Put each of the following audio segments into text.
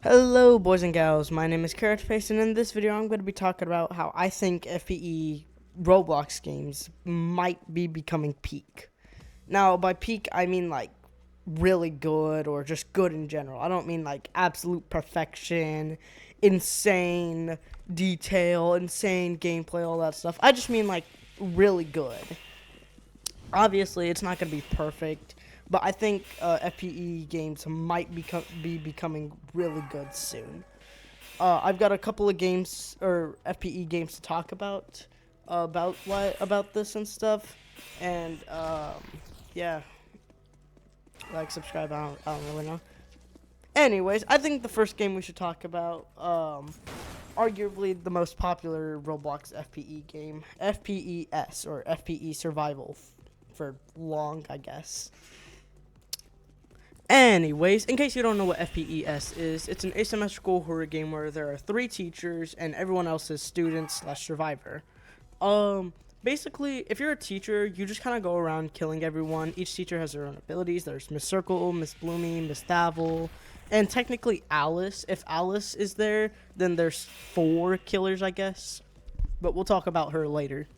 Hello, boys and gals. My name is Carrot Face, and in this video, I'm going to be talking about how I think FPE Roblox games might be becoming peak. Now, by peak, I mean like really good or just good in general. I don't mean like absolute perfection, insane detail, insane gameplay, all that stuff. I just mean like really good. Obviously, it's not going to be perfect, but I think FPE games might be becoming really good soon. I've got a couple of games or FPE games to talk about this and stuff, and yeah, like subscribe. I don't really know. Anyways, I think the first game we should talk about, arguably the most popular Roblox FPE game, FPES or FPE Survival, for long, I guess. Anyways, in case you don't know what FPES is, it's an asymmetrical horror game where there are 3 teachers and everyone else is student/survivor. Basically, if you're a teacher, you just kind of go around killing everyone. Each teacher has their own abilities. There's Miss Circle, Miss Bloomy, Miss Thavel, and technically Alice. If Alice is there, then there's 4 killers, I guess. But we'll talk about her later.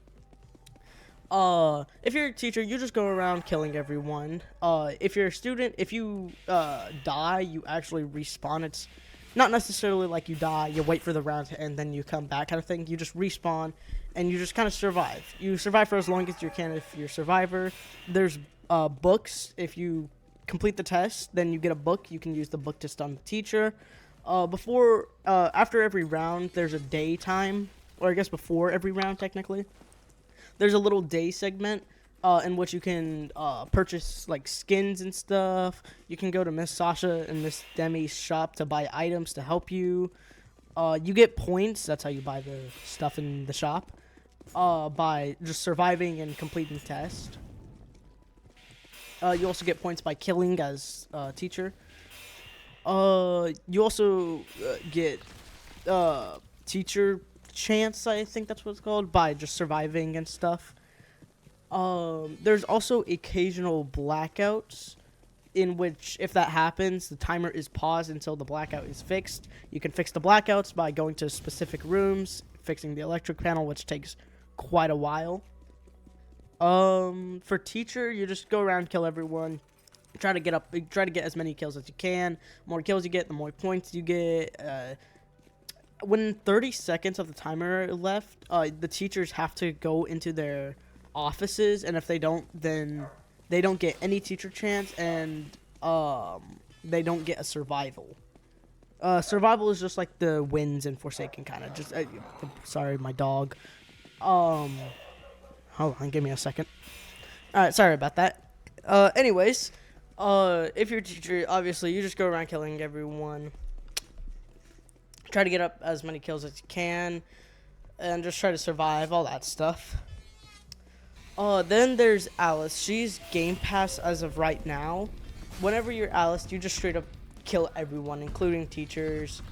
If you're a teacher, you just go around killing everyone. If you're a student, if you die, you actually respawn. It's not necessarily like you die, you wait for the round to end, then you come back kind of thing. You just respawn and you just kind of survive. You survive for as long as you can if you're a survivor. There's books. If you complete the test, then you get a book. You can use the book to stun the teacher. After every round, there's a daytime, or I guess before every round technically. There's a little day segment in which you can purchase like skins and stuff. You can go to Miss Sasha and Miss Demi's shop to buy items to help you. You get points. That's how you buy the stuff in the shop. By just surviving and completing the test. You also get points by killing as a teacher. You also get teacher chance, I think that's what it's called, by just surviving and stuff. There's also occasional blackouts in which, if that happens, the timer is paused until the blackout is fixed. You can fix the blackouts by going to specific rooms, fixing the electric panel, which takes quite a while. For teacher, you just go around, kill everyone, try to get as many kills as you can. The more kills you get, the more points you get. When 30 seconds of the timer are left, the teachers have to go into their offices, and if they don't, then they don't get any teacher chance, and they don't get a survival. Survival is just like the wins in Forsaken, kind of. Just sorry, my dog. Hold on, give me a second. All right, sorry about that. Anyways, if you're a teacher, obviously you just go around killing everyone. Try to get up as many kills as you can, and just try to survive, all that stuff. Then there's Alice. She's Game Pass as of right now. Whenever you're Alice, you just straight up kill everyone, including teachers.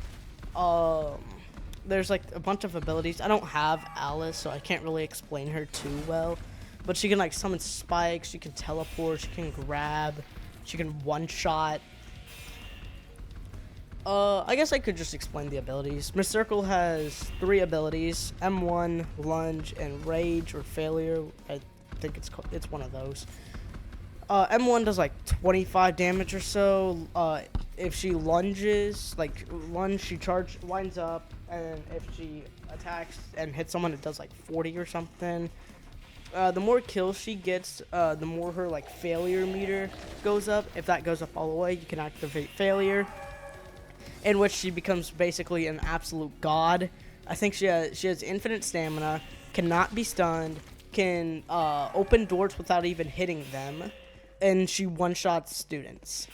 There's like a bunch of abilities. I don't have Alice, so I can't really explain her too well. But she can like summon spikes, she can teleport, she can grab, she can one-shot. I guess I could just explain the abilities. Miss Circle has 3 abilities: M1, Lunge, and Rage or Failure. I think it's one of those. M1 does like 25 damage or so. If she lunges, she winds up, and if she attacks and hits someone, it does like 40 or something. The more kills she gets, the more her like failure meter goes up. If that goes up all the way, you can activate Failure, in which she becomes basically an absolute god. I think she has infinite stamina, cannot be stunned, can open doors without even hitting them, and she one-shots students.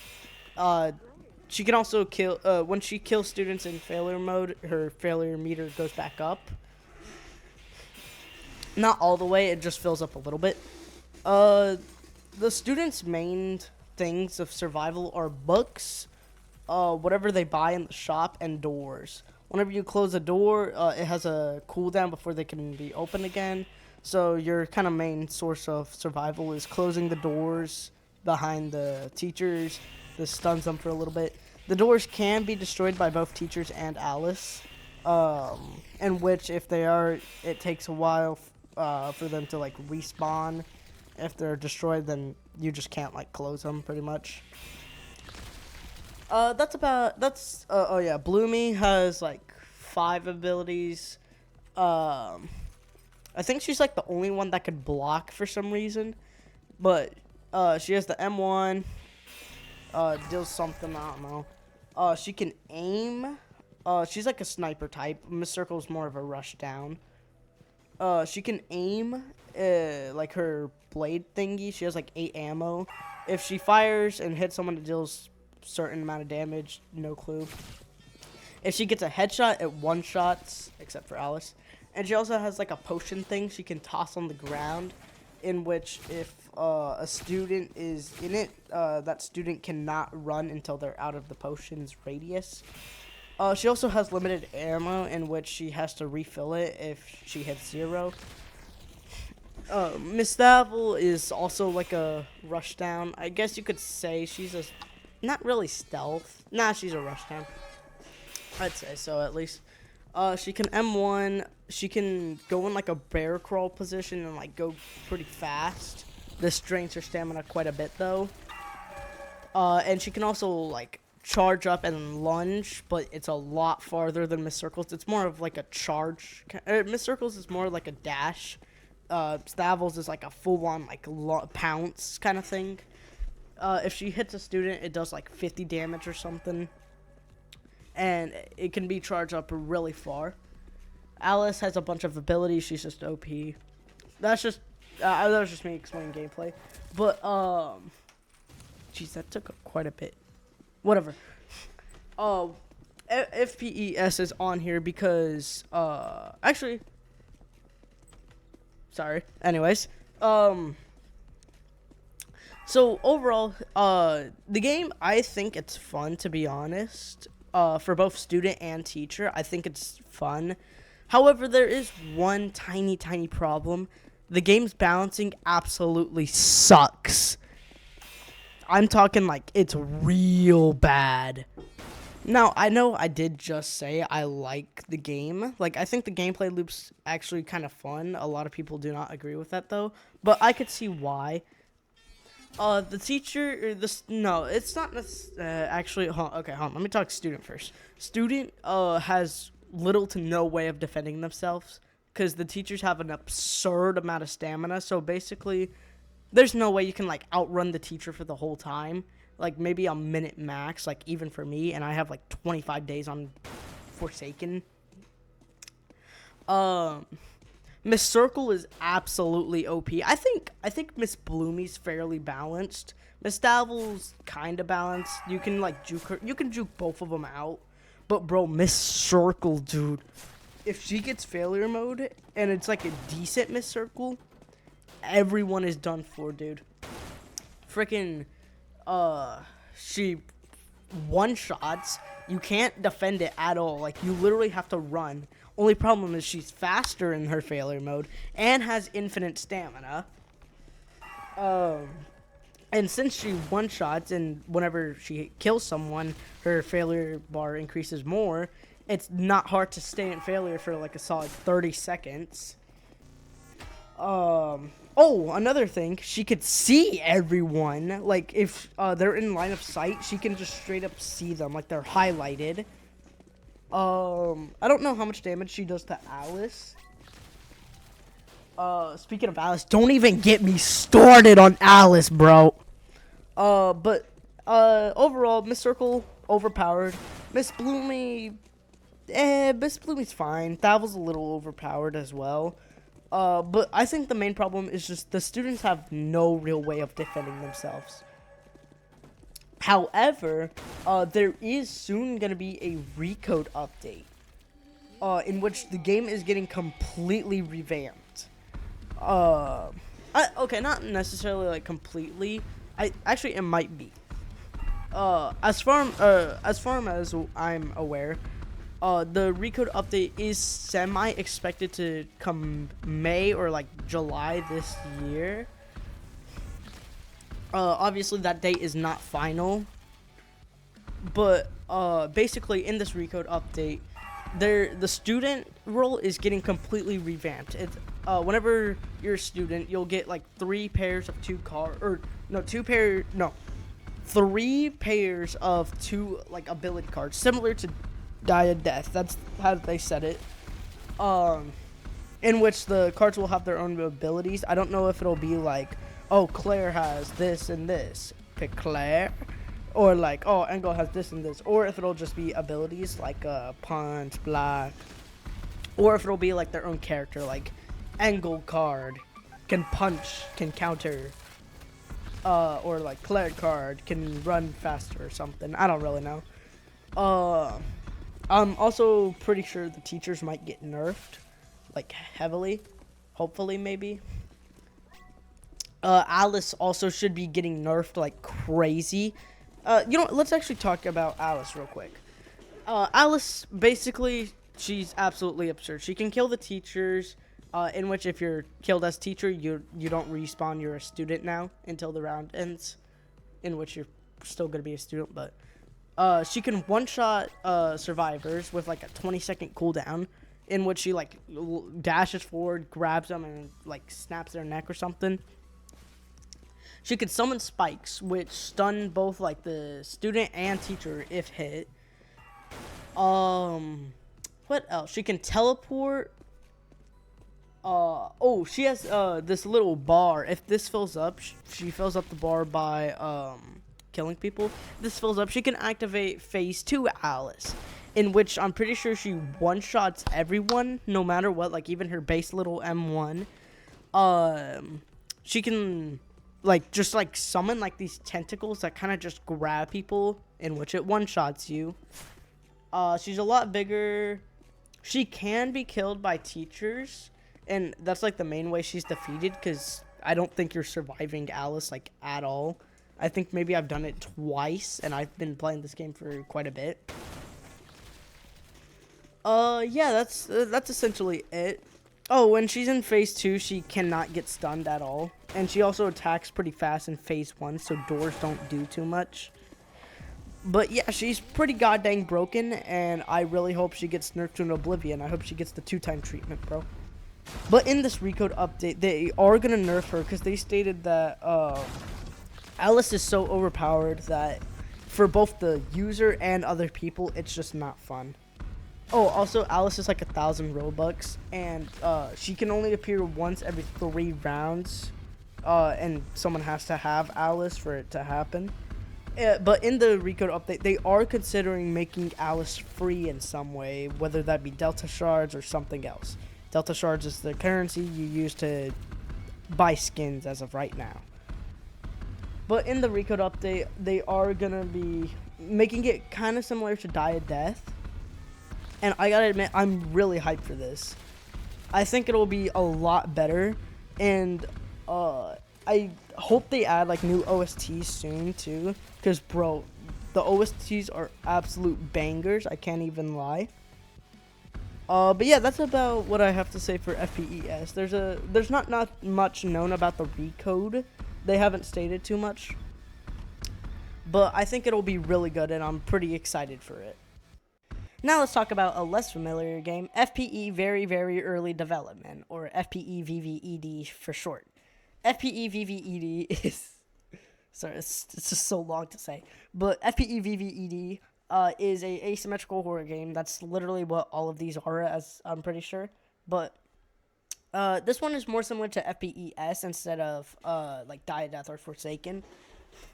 She can also kill, when she kills students in failure mode, her failure meter goes back up. Not all the way, it just fills up a little bit. The students' main things of survival are books, whatever they buy in the shop, and doors. Whenever you close a door, it has a cooldown before they can be opened again. So your kind of main source of survival is closing the doors behind the teachers. This stuns them for a little bit. The doors can be destroyed by both teachers and Alice, in which if they are, it takes a while for them to like respawn. If they're destroyed, then you just can't like close them pretty much. Oh yeah, Bloomy has like 5 abilities. I think she's like the only one that could block for some reason, but she has the M1. Deals something, I don't know. She can aim. She's like a sniper type. Miss Circle's more of a rush down. She can aim, like her blade thingy. She has like 8 ammo. If she fires and hits someone, it deals certain amount of damage. No clue. If she gets a headshot, it one-shots, except for Alice. And she also has like a potion thing she can toss on the ground, in which if a student is in it, that student cannot run until they're out of the potion's radius. She also has limited ammo, in which she has to refill it if she hits 0. Miss Stavel is also like a rushdown. I guess you could say she's a, not really stealth. Nah, she's a rushdown. I'd say so, at least. She can M1. She can go in like a bear crawl position and like go pretty fast. This drains her stamina quite a bit though. And she can also like charge up and lunge, but it's a lot farther than Miss Circles. It's more of like a charge. Miss Circles is more like a dash. Stavels is like a full-on like pounce kind of thing. If she hits a student, it does like 50 damage or something. And it can be charged up really far. Alice has a bunch of abilities. She's just OP. That was just me explaining gameplay. But jeez, that took quite a bit. Whatever. FPES is on here because actually, sorry. Anyways, so overall, the game, I think it's fun, to be honest. For both student and teacher, I think it's fun. However, there is one tiny problem. The game's balancing absolutely sucks. I'm talking like it's real bad. Now, I know I did just say I like the game. Like, I think the gameplay loop's actually kind of fun. A lot of people do not agree with that, though. But I could see why. The teacher, no, it's not actually, okay, hold on, let me talk student first. Student, has little to no way of defending themselves, because the teachers have an absurd amount of stamina, so basically, there's no way you can, like, outrun the teacher for the whole time, like, maybe a minute max, like, even for me, and I have, like, 25 days on Forsaken. Miss Circle is absolutely OP. I think Miss Bloomy's fairly balanced. Miss Stavel's kind of balanced. You can like juke her. You can juke both of them out. But bro, Miss Circle, dude, if she gets failure mode and it's like a decent Miss Circle, everyone is done for, dude. Freaking, she one shots. You can't defend it at all. Like, you literally have to run. Only problem is she's faster in her failure mode and has infinite stamina. And since she one-shots and whenever she kills someone, her failure bar increases more, it's not hard to stay in failure for like a solid 30 seconds. Oh, another thing, she could see everyone. Like, if they're in line of sight, she can just straight up see them, like they're highlighted. I don't know how much damage she does to Alice. Speaking of Alice, don't even get me started on Alice, bro. But overall, Miss Circle, overpowered. Miss Bloomy, Miss Bloomy's fine. Thavel's a little overpowered as well. But I think the main problem is just the students have no real way of defending themselves. However, there is soon going to be a Recode update, in which the game is getting completely revamped. Okay, not necessarily like completely. Actually, it might be. As far as I'm aware, the Recode update is semi-expected to come May or like July this year. Obviously that date is not final. But basically in this Recode update, the student role is getting completely revamped. It's whenever you're a student, you'll get like 3 pairs of 3 pairs of 2 like ability cards, similar to Die of Death. That's how they said it. Um, in which the cards will have their own abilities. I don't know if it'll be like, oh, Claire has this and this, pick Claire, or like, oh, Engel has this and this, or if it'll just be abilities like punch, block, or if it'll be like their own character, like Engel card can punch, can counter, or like Claire card can run faster or something. I don't really know. I'm also pretty sure the teachers might get nerfed, like heavily, hopefully maybe. Alice also should be getting nerfed like crazy. You know what, let's actually talk about Alice real quick. Alice, basically, she's absolutely absurd. She can kill the teachers, in which if you're killed as teacher, you don't respawn, you're a student now until the round ends, in which you're still going to be a student, but she can one-shot survivors with like a 20-second cooldown, in which she like dashes forward, grabs them, and like snaps their neck or something. She could summon spikes, which stun both like the student and teacher if hit. What else? She can teleport. Oh, she has this little bar. If this fills up, she fills up the bar by killing people. If this fills up, she can activate phase 2 Alice, in which I'm pretty sure she one-shots everyone, no matter what, like even her base little M1. She can like just like summon like these tentacles that kind of just grab people, in which it one-shots you. She's a lot bigger. She can be killed by teachers, and that's like the main way she's defeated, because I don't think you're surviving Alice like at all. I think maybe I've done it twice, and I've been playing this game for quite a bit. Yeah, that's essentially it. Oh, when she's in phase 2, she cannot get stunned at all, and she also attacks pretty fast in phase 1, so doors don't do too much. But yeah, she's pretty goddamn broken, and I really hope she gets nerfed to an oblivion. I hope she gets the 2-time treatment, bro. But in this Recode update, they are gonna nerf her, because they stated that Alice is so overpowered that for both the user and other people, it's just not fun. Oh, also, Alice is like 1,000 Robux, and she can only appear once every 3 rounds, and someone has to have Alice for it to happen. But in the Recode update, they are considering making Alice free in some way, whether that be Delta Shards or something else. Delta Shards is the currency you use to buy skins as of right now. But in the Recode update, they are going to be making it kind of similar to Die of Death. And I gotta admit, I'm really hyped for this. I think it'll be a lot better. And I hope they add like new OSTs soon too. Because, bro, the OSTs are absolute bangers. I can't even lie. But yeah, that's about what I have to say for FPES. There's not much known about the Recode. They haven't stated too much. But I think it'll be really good, and I'm pretty excited for it. Now let's talk about a less familiar game, FPE Very Very Early Development, or FPE VVED for short. FPE VVED is... Sorry, it's just so long to say. But FPE VVED is a asymmetrical horror game. That's literally what all of these are, as I'm pretty sure. But this one is more similar to FPES instead of like Die of Death or Forsaken.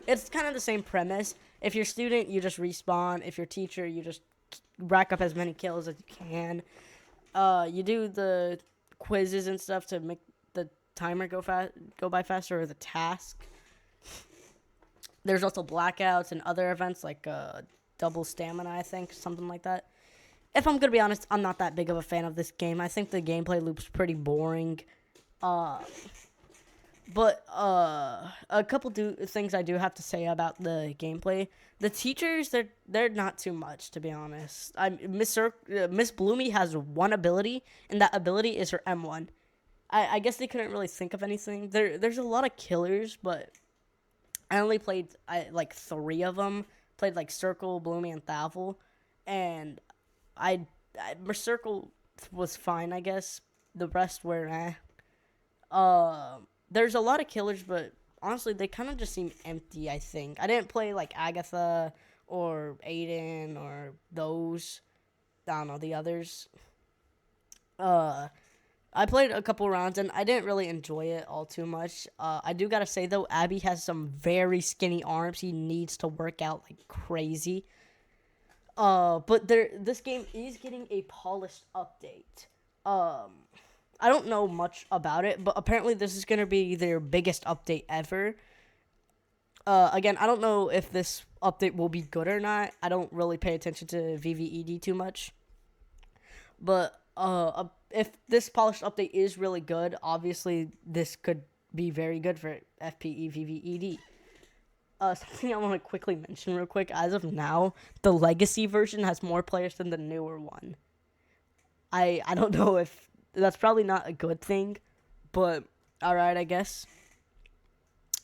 It's kind of the same premise. If you're a student, you just respawn. If you're a teacher, you just rack up as many kills as you can. You do the quizzes and stuff to make the timer go by faster, or the task. There's also blackouts and other events like double stamina, I think, something like that. If I'm gonna be honest, I'm not that big of a fan of this game. I think the gameplay loop's pretty boring. But a couple things I do have to say about the gameplay. The teachers, they're not too much, to be honest. Miss Bloomy has one ability, and that ability is her M1. I guess they couldn't really think of anything. There's a lot of killers, but I only played like 3 of them. played like Circle, Bloomy, and Thavel, and Circle was fine, I guess. The rest were there's a lot of killers, but honestly, they kind of just seem empty, I think. I didn't play like Agatha or Aiden or those. I don't know, the others. I played a couple rounds and I didn't really enjoy it all too much. I do gotta say though, Abby has some very skinny arms. He needs to work out like crazy. But this game is getting a polished update. I don't know much about it, but apparently this is gonna be their biggest update ever. Again, I don't know if this update will be good or not. I don't really pay attention to VVED too much. But if this polished update is really good, obviously this could be very good for FPE VVED. Something I want to quickly mention real quick. As of now, the legacy version has more players than the newer one. I don't know if that's probably not a good thing, but alright, I guess.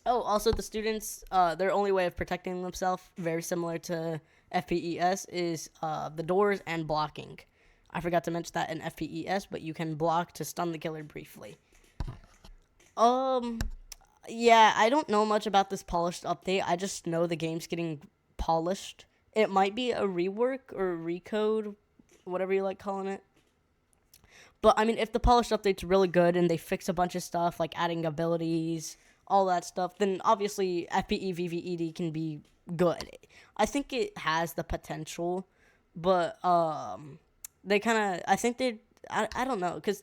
Oh, also the students, their only way of protecting themselves, very similar to FPES, is the doors and blocking. I forgot to mention that in FPES, but you can block to stun the killer briefly. Yeah, I don't know much about this polished update. I just know the game's getting polished. It might be a rework or a recode, whatever you like calling it. But, I mean, if the polished update's really good and they fix a bunch of stuff, like adding abilities, all that stuff, then obviously FPE VVED can be good. I think it has the potential, but, they kind of, I think I don't know, because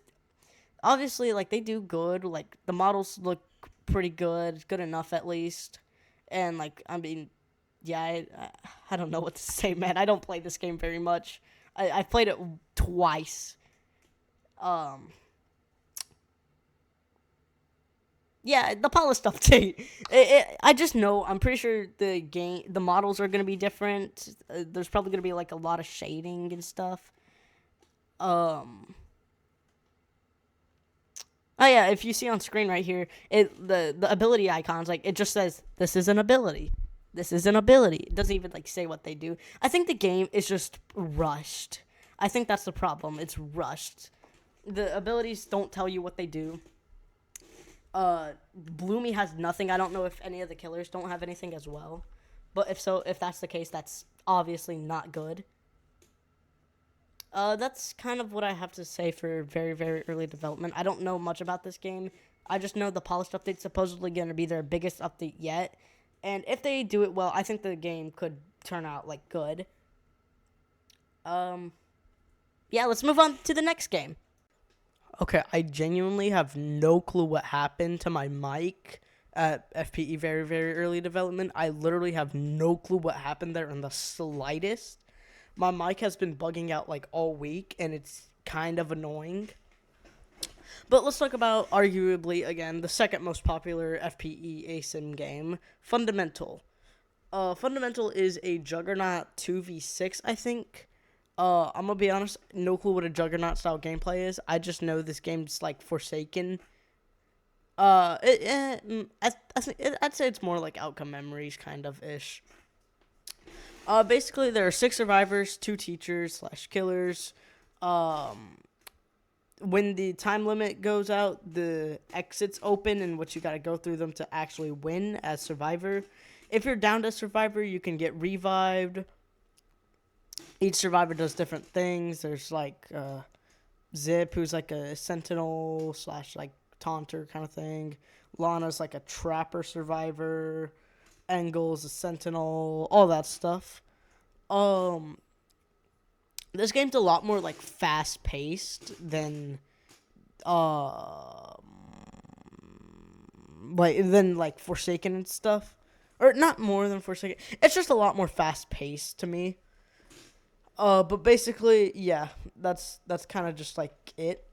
obviously, like, they do good, like, the models look pretty good enough at least, and, like, I mean, yeah, I don't know what to say, man. I don't play this game very much. I played it twice. Yeah, the polished update. I just know, I'm pretty sure the models are going to be different. There's probably going to be, like, a lot of shading and stuff. Oh yeah, if you see on screen right here, the ability icons, like, it just says, this is an ability. This is an ability. It doesn't even, like, say what they do. I think the game is just rushed. I think that's the problem. It's rushed. The abilities don't tell you what they do. Bloomy has nothing. I don't know if any of the killers don't have anything as well. But if that's the case, that's obviously not good. That's kind of what I have to say for very, very early development. I don't know much about this game. I just know the polished update's supposedly going to be their biggest update yet. And if they do it well, I think the game could turn out, like, good. Yeah, let's move on to the next game. Okay, I genuinely have no clue what happened to my mic at FPE very, very early development. I literally have no clue what happened there in the slightest. My mic has been bugging out, like, all week, and it's kind of annoying. But let's talk about, arguably, again, the second most popular FPE ASIM game, Fundamental. Fundamental is a Juggernaut 2v6, I think. I'm gonna be honest, no clue what a Juggernaut-style gameplay is. I just know this game's, like, Forsaken. I'd say it's more like Outcome Memories, kind of-ish. Basically, there are 6 survivors, 2 teachers / killers. When the time limit goes out, the exits open, and what you gotta go through them to actually win as survivor. If you're down to survivor, you can get revived. Each survivor does different things. There's, like, Zip, who's, like, a sentinel / like, taunter kind of thing. Lana's, like, a trapper survivor. Engel's a sentinel, all that stuff. This game's a lot more, like, fast-paced than, like, Forsaken and stuff. Or, not more than Forsaken. It's just a lot more fast-paced to me. But basically, yeah, that's kind of just, like, it.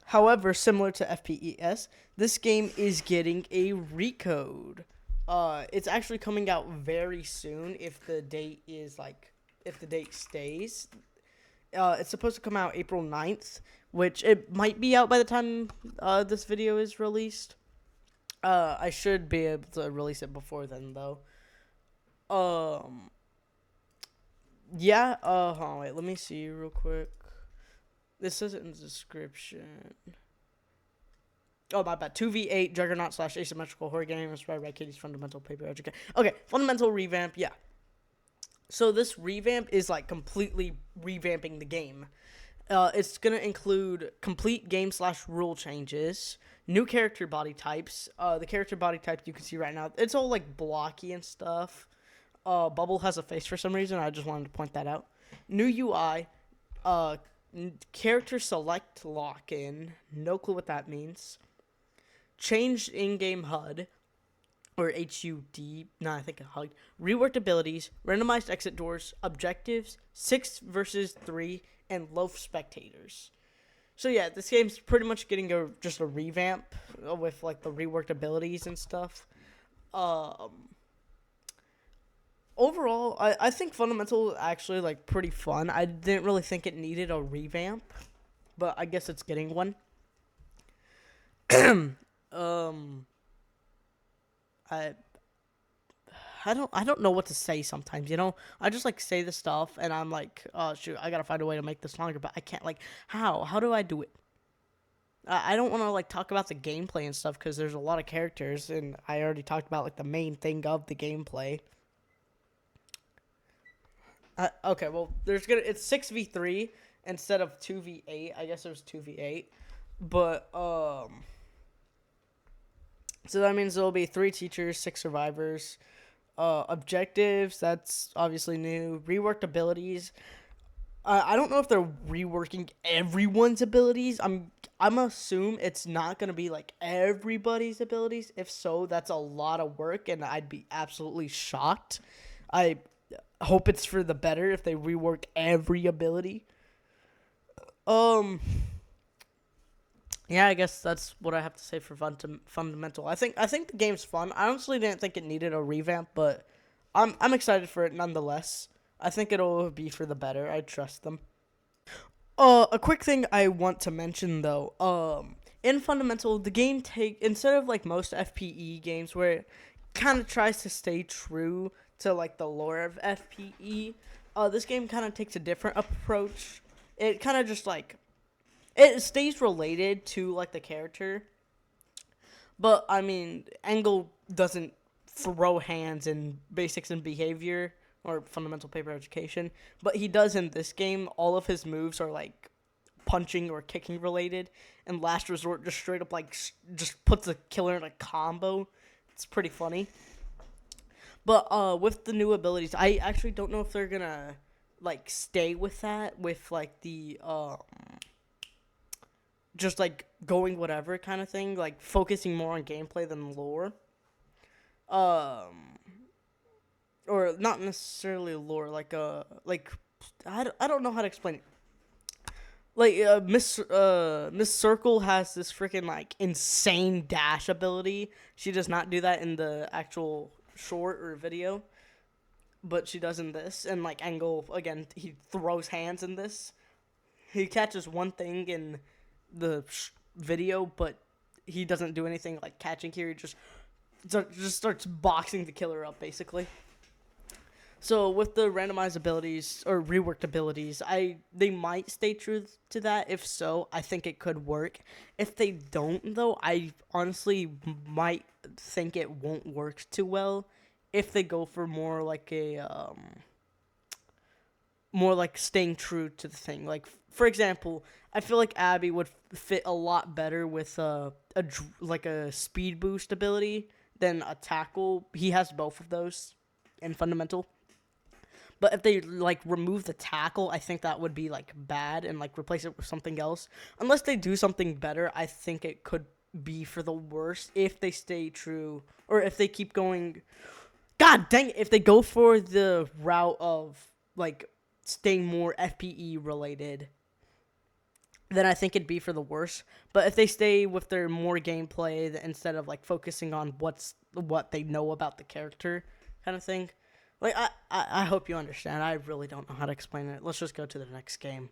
However, similar to FPES, this game is getting a Recode. It's actually coming out very soon if the date stays. It's supposed to come out April 9th, which it might be out by the time this video is released. I should be able to release it before then, though. Yeah, hold on, wait, let me see real quick. This says it in the description. Oh, my bad. 2v8 Juggernaut / asymmetrical horror game inspired by Katie's fundamental paper education. Okay, fundamental revamp, yeah. So this revamp is like completely revamping the game. It's gonna include complete game / rule changes, new character body types. The character body type you can see right now, it's all like blocky and stuff. Bubble has a face for some reason. I just wanted to point that out. New UI, character select lock in. No clue what that means. Changed in-game HUD, or HUD. No, I think HUD. Reworked abilities, randomized exit doors, objectives, 6 versus 3, and loaf spectators. So yeah, this game's pretty much getting just a revamp with like the reworked abilities and stuff. Overall, I think Fundamental is actually like pretty fun. I didn't really think it needed a revamp, but I guess it's getting one. I I don't know what to say sometimes, you know? I just like say the stuff and I'm like, oh shoot, I gotta find a way to make this longer, but I can't, like, how do I do it? I don't want to like talk about the gameplay and stuff because there's a lot of characters and I already talked about like the main thing of the gameplay. Okay, well it's 6v3 instead of 2v8. I guess it was 2v8, but so that means there'll be 3 teachers, 6 survivors. Objectives, that's obviously new. Reworked abilities. I don't know if they're reworking everyone's abilities. I'm assume it's not gonna be like everybody's abilities. If so, that's a lot of work, and I'd be absolutely shocked. I hope it's for the better if they rework every ability. Yeah, I guess that's what I have to say for fundamental. I think the game's fun. I honestly didn't think it needed a revamp, but I'm excited for it nonetheless. I think it'll be for the better. I trust them. A quick thing I want to mention though. In fundamental, the game instead of like most FPE games where it kind of tries to stay true to like the lore of FPE, this game kind of takes a different approach. It kind of just like it stays related to like the character, but I mean, Engel doesn't throw hands in basics and behavior or fundamental paper education, but he does in this game. All of his moves are like punching or kicking related, and last resort just straight up like just puts the killer in a combo. It's pretty funny. But with the new abilities, I actually don't know if they're gonna like stay with that with like the just like going whatever kind of thing, like focusing more on gameplay than lore. Or not necessarily lore, like I don't know how to explain it. Like Miss Circle has this freaking like insane dash ability. She does not do that in the actual short or video, but she does in this. And like Engel again, he throws hands in this. He catches one thing in the video, but he doesn't do anything like catching here. He just starts boxing the killer up basically. So with the randomized abilities or reworked abilities, they might stay true to that. If so, I think it could work. If they don't, though, I honestly might think it won't work too well. If they go for more like more like staying true to the thing. Like for example, I feel like Abby would fit a lot better with a speed boost ability than a tackle. He has both of those in fundamental. But if they like remove the tackle, I think that would be like bad and like replace it with something else. Unless they do something better, I think it could be for the worst if they stay true or if they keep going. God dang it, if they go for the route of like staying more FPE related, then I think it'd be for the worst. But if they stay with their more gameplay instead of like focusing on what they know about the character kind of thing. Like, I hope you understand. I really don't know how to explain it. Let's just go to the next game.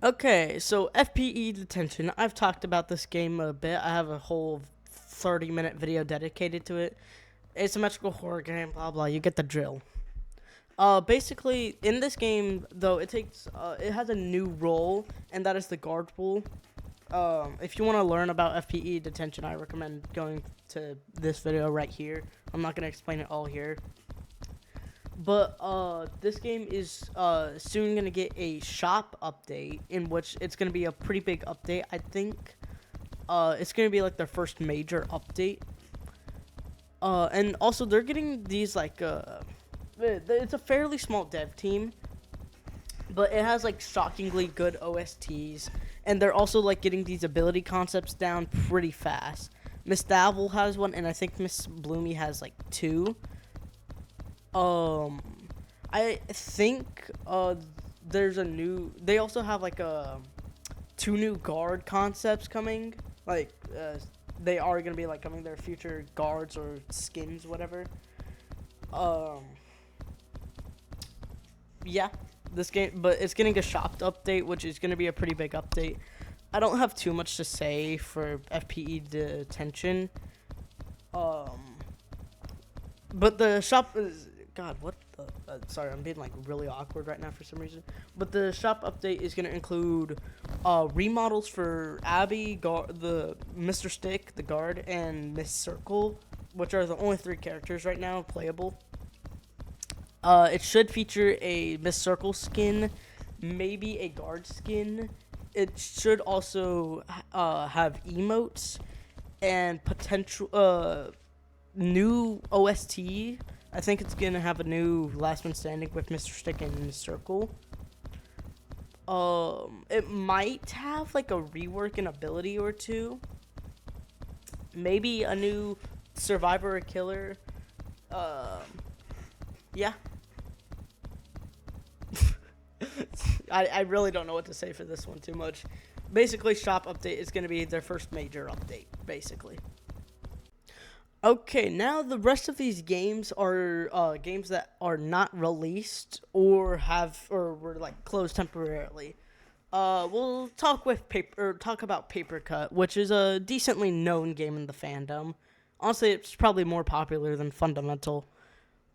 Okay, so FPE Detention. I've talked about this game a bit. I have a whole 30-minute video dedicated to it. Asymmetrical horror game, blah, blah. You get the drill. Basically, in this game, though, it has a new role, and that is the guard role. If you want to learn about FPE detention, I recommend going to this video right here. I'm not gonna explain it all here. But this game is soon gonna get a shop update, in which it's gonna be a pretty big update. I think it's gonna be like their first major update. And also they're getting these like it's a fairly small dev team, but it has like shockingly good OSTs, and they're also like getting these ability concepts down pretty fast. Miss Davil has one, and I think Miss Bloomy has like 2. I think there's a new. They also have like 2 new guard concepts coming. Like they are gonna be like coming their future guards or skins, whatever. Yeah, this game, but it's getting a shopped update, which is gonna be a pretty big update. I don't have too much to say for FPE detention. But the shop is. God, what the? Sorry, I'm being like really awkward right now for some reason. But the shop update is gonna include remodels for Abby, the Mr. Stick, the guard, and Miss Circle, which are the only 3 characters right now playable. It should feature a Miss Circle skin, maybe a guard skin. It should also have emotes and potential new OST. I think it's gonna have a new Last Man Standing with Mr. Stick and Miss Circle. It might have like a rework in ability or 2. Maybe a new Survivor or Killer. Yeah. I really don't know what to say for this one too much. Basically, shop update is going to be their first major update, basically. Okay, now the rest of these games are games that are not released or were like closed temporarily. We'll talk about Paper Cut, which is a decently known game in the fandom. Honestly, it's probably more popular than Fundamental.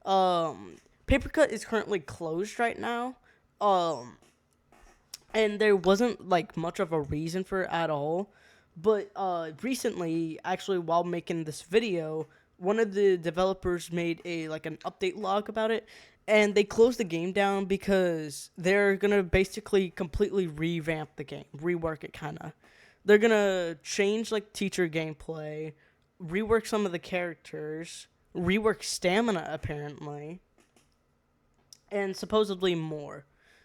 Paper Cut is currently closed right now. And there wasn't like much of a reason for it at all. But recently, actually, while making this video, one of the developers made an update log about it, and they closed the game down because they're gonna basically completely revamp the game, rework it kinda. They're gonna change like teacher gameplay, rework some of the characters, rework stamina apparently, and supposedly more.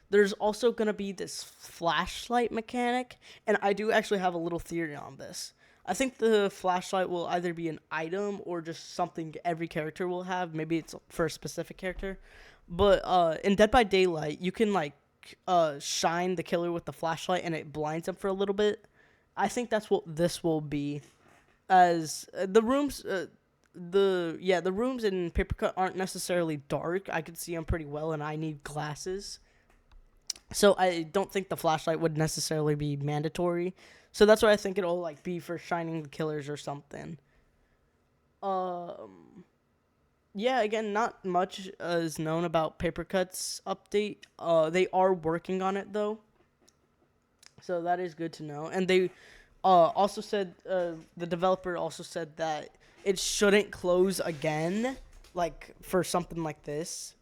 There's also going to be this flashlight mechanic, and I do actually have a little theory on this. I think the flashlight will either be an item or just something every character will have. Maybe it's for a specific character. But in Dead by Daylight, you can shine the killer with the flashlight, and it blinds them for a little bit. I think that's what this will be. As the rooms... the rooms in Paper Cut aren't necessarily dark. I can see them pretty well, and I need glasses. So I don't think the flashlight would necessarily be mandatory. So that's why I think it'll be for shining the killers or something. Yeah, again, not much is known about Paper Cut's update. They are working on it though. So that is good to know. And they also said the developer also said that it shouldn't close again for something like this.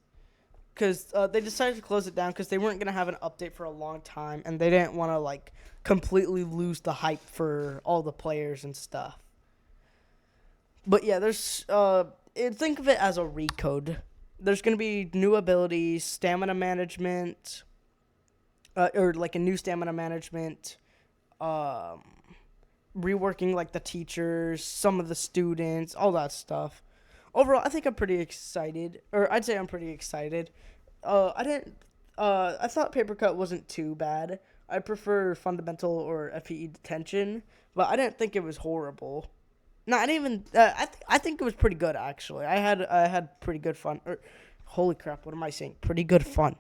Because they decided to close it down because they weren't going to have an update for a long time, and they didn't want to completely lose the hype for all the players and stuff. But yeah, there's think of it as a recode. There's going to be new abilities, stamina management, or a new stamina management, reworking the teachers, some of the students, all that stuff. Overall, I think I'm pretty excited, or I'd say I'm pretty excited. I thought Paper Cut wasn't too bad. I prefer Fundamental or FPE Detention, but I didn't think it was horrible. No, I didn't even. I think it was pretty good actually. I had pretty good fun. Holy crap! What am I saying? Pretty good fun.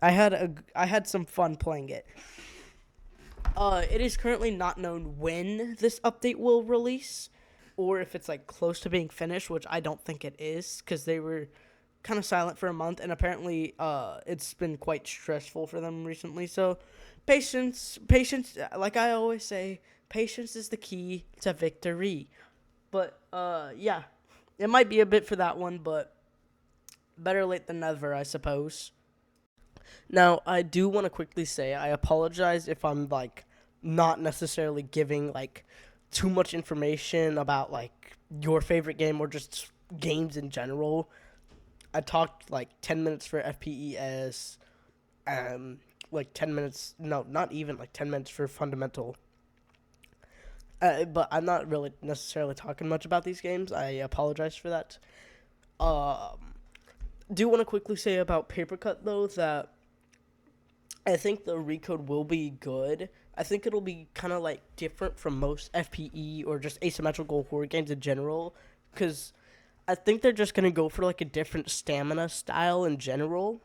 I had some fun playing it. It is currently not known when this update will release, or if it's close to being finished, which I don't think it is, because they were kind of silent for a month, and apparently it's been quite stressful for them recently. So patience, like I always say, patience is the key to victory. But yeah, it might be a bit for that one, but better late than never, I suppose. Now, I do want to quickly say I apologize if I'm like not necessarily giving like too much information about like your favorite game or just games in general. I talked like 10 minutes for FPES, like 10 minutes, no, not even like 10 minutes for Fundamental. But I'm not really necessarily talking much about these games. I apologize for that. Do want to quickly say about Paper Cut though that I think the Recode will be good. I think it'll be kind of like different from most FPE or just asymmetrical horror games in general, because I think they're just gonna go for like a different stamina style in general,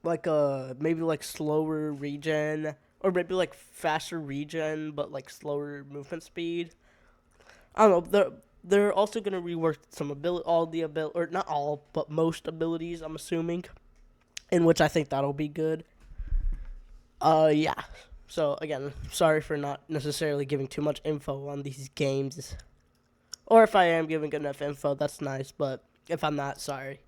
like maybe like slower regen or maybe like faster regen but like slower movement speed. I don't know. They're also gonna rework some all the ability, or not all, but most abilities. I'm assuming, in which I think that'll be good. Yeah. So again, sorry for not necessarily giving too much info on these games. Or if I am giving enough info, that's nice, but if I'm not, sorry.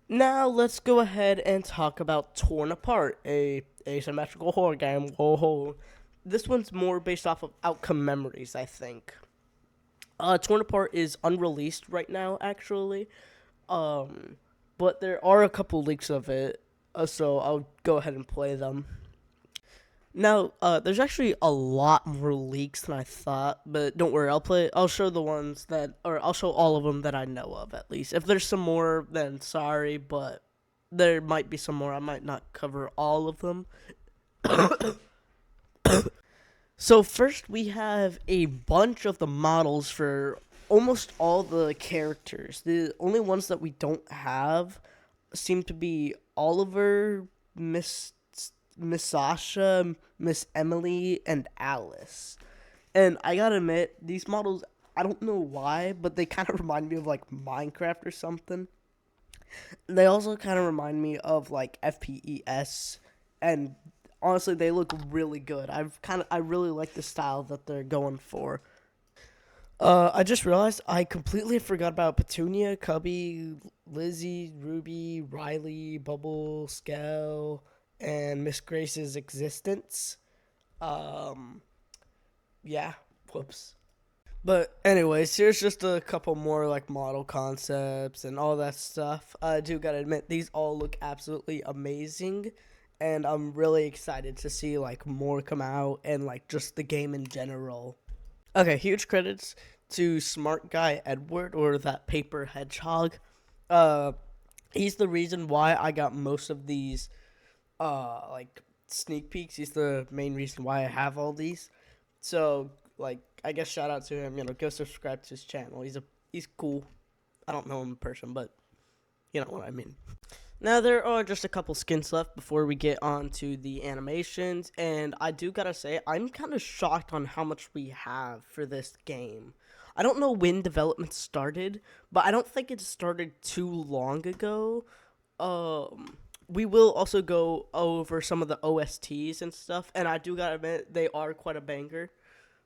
Now let's go ahead and talk about Torn Apart, a asymmetrical horror game. Whoa. This one's more based off of outcome memories, I think. Torn Apart is unreleased right now, actually. But there are a couple leaks of it, so I'll go ahead and play them. Now, there's actually a lot more leaks than I thought, but don't worry, I'll show the ones or I'll show all of them that I know of, at least. If there's some more, then sorry, but there might be some more. I might not cover all of them. So first, we have a bunch of the models for almost all the characters. The only ones that we don't have seem to be Oliver, Miss Sasha, Miss Emily, and Alice. And I gotta admit, these models, I don't know why, but they kind of remind me of like Minecraft or something. They also kind of remind me of like FPES, and honestly, they look really good. I really like the style that they're going for. I just realized I completely forgot about Petunia, Cubby, Lizzie, Ruby, Riley, Bubble, Skell, and Miss Grace's existence. Um, yeah, whoops. But anyways, here's just a couple more like model concepts and all that stuff. I do gotta admit, these all look absolutely amazing, and I'm really excited to see like more come out and like just the game in general. Okay, huge credits to Smart Guy Edward, or that paper hedgehog. Uh, he's the reason why I got most of these like sneak peeks. He's the main reason why I have all these. So like, I guess shout out to him. Go subscribe to his channel. He's cool. I don't know him in person, but you know what I mean. Now there are just a couple skins left before we get on to the animations, and I do gotta say I'm kind of shocked on how much we have for this game. I don't know when development started, but I don't think it started too long ago. We will also go over some of the OSTs and stuff, and I do gotta admit they are quite a banger.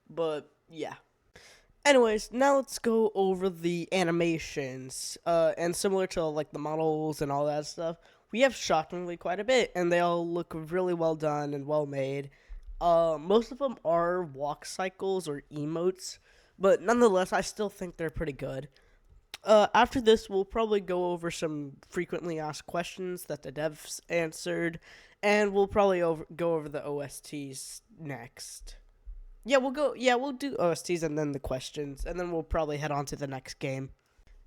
But yeah. Anyways, now let's go over the animations. And similar to like the models and all that stuff, we have shockingly quite a bit, and they all look really well done and well made. Most of them are walk cycles or emotes, but nonetheless, I still think they're pretty good. After this, we'll probably go over some frequently asked questions that the devs answered, and we'll probably go over the OSTs next. Yeah, we'll do OSTs and then the questions, and then we'll probably head on to the next game.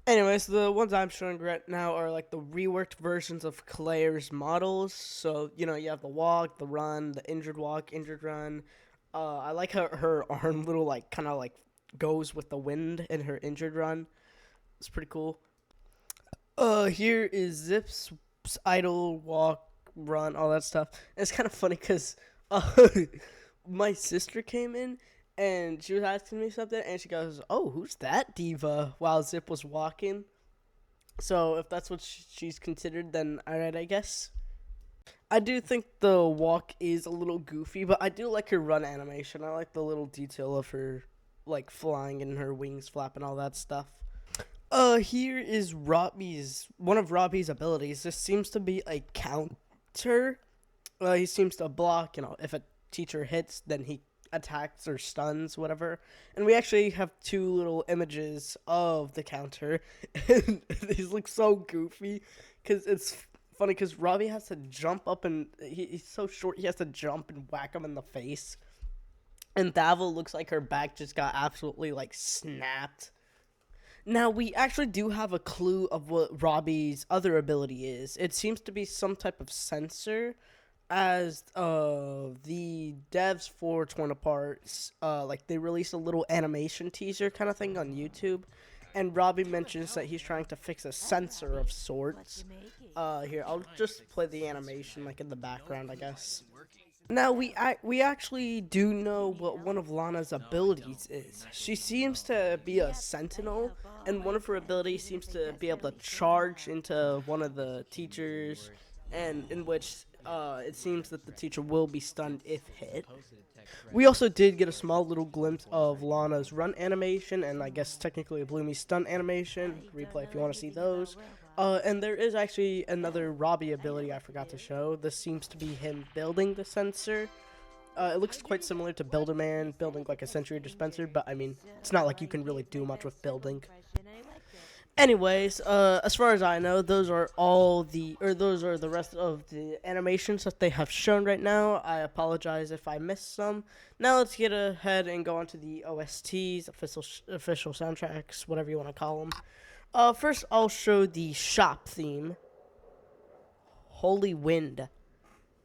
Anyways, the ones I'm showing right now are like the reworked versions of Claire's models. So, you have the walk, the run, the injured walk, injured run. I like how her arm little like kind of like goes with the wind in her injured run. It's pretty cool. Here is Zip's idle, walk, run, all that stuff. And it's kind of funny because my sister came in and she was asking me something, and she goes, "Oh, who's that diva?" while Zip was walking. So if that's what she's considered, then alright, I guess. I do think the walk is a little goofy, but I do like her run animation. I like the little detail of her, like, flying and her wings flapping, all that stuff. Here is one of Robbie's abilities. This seems to be a counter. He seems to block, if a teacher hits, then he attacks or stuns, whatever. And we actually have two little images of the counter. And these look so goofy, because it's funny, because Robbie has to jump up, and he's so short, he has to jump and whack him in the face. And Davil looks like her back just got absolutely, like, snapped. Now, we actually do have a clue of what Robbie's other ability is. It seems to be some type of sensor, as the devs for Torn Apart, like, they released a little animation teaser kind of thing on YouTube, and Robbie mentions that he's trying to fix a sensor of sorts. Here, I'll just play the animation, like, in the background, I guess. Now, we actually do know what one of Lana's abilities is. She seems to be a sentinel, and one of her abilities seems to be able to charge into one of the teachers, and in which it seems that the teacher will be stunned if hit. We also did get a small little glimpse of Lana's run animation, and I guess technically a Bloomy stun animation. Replay if you want to see those. And there is actually another Robbie ability I forgot to show. This seems to be him building the sensor. It looks quite similar to Build-A-Man building like a Century Dispenser, but I mean, it's not like you can really do much with building. Anyways, as far as I know, those are the rest of the animations that they have shown right now. I apologize if I missed some. Now let's get ahead and go on to the OSTs, official soundtracks, whatever you want to call them. First, I'll show the shop theme. Holy wind.